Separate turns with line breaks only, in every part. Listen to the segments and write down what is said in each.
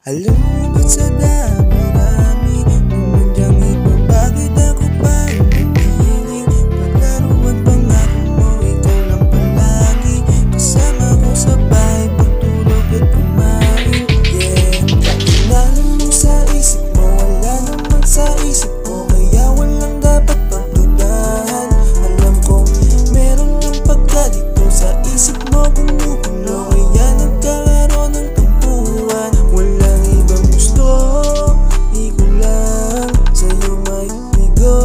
Alam mo ba't sa dami-rami Dumandyang iba, bakit ako pa napiling Paglaruan pangako mo, ikaw lang palagi Kasama ko sa bahay, pagtulog at kumain. Yeah, inalam mo sa isip mo, wala naman sa isip ko Kaya walang dapat pagdudahan. Alam kong meron ng pagkalito sa isip mo, gumugulo Kaya nagkakaroon ng tampuhan. Walang ibang gusto, ikaw lang. Sa'yo may bigo,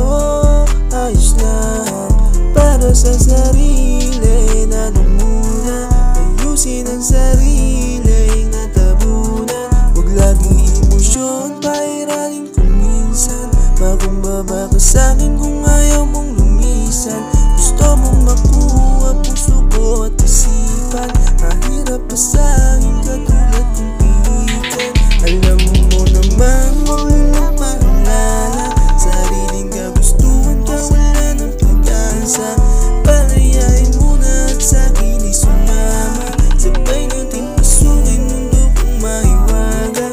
ayos lang. Para sa sarili na muna, ayusin ang sarili na tabunan. Huwag lagi emosyon, pairalin kung minsan. Makumbaba ka sa'kin kung ayaw mong lumisan. Gusto mong makuha puso ko at isipan. Mahirap pa sa'kin katulad kong pihikan. Alam mo naman, huwag mo lang maalala. Sariling kagustuhan ka, wala ng pag-asa. Palayain mo na at sa'kin ay sumama. Sabay natin pasukin mundo kung mahiwaga.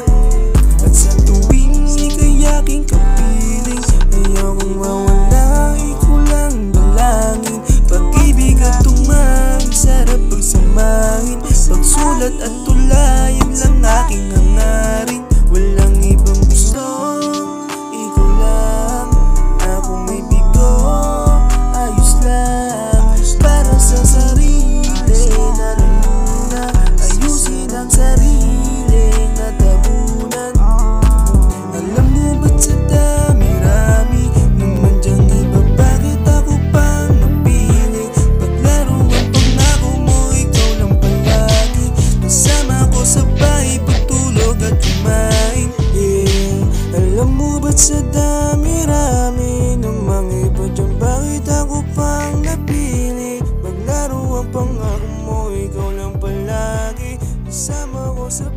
At sa tuwing ika'y aking kapiling, ayokong mawala, ikaw lang dalangin. Pag-ibig at tumangin, sarap pagsamahin. Pagsulat at tulayan lang aking hangarin. Walang ibang gusto, ikaw lang. Ako may bigo, ayos lang. Para sa sarili na muna, ayusin ang sarili na tabunan. Alam mo ba't sa dami-rami Dumandyang iba, bakit ako pang napili Paglaruan pangako mo, ikaw lang palagi Kasama ko sa bahay, pagtulog at kumain. Yeah, alam mo ba't sa dami-rami ng mga iba dyan, bakit ako pang napili Paglaruan pangako mo, ikaw lang palagi Kasama ko sa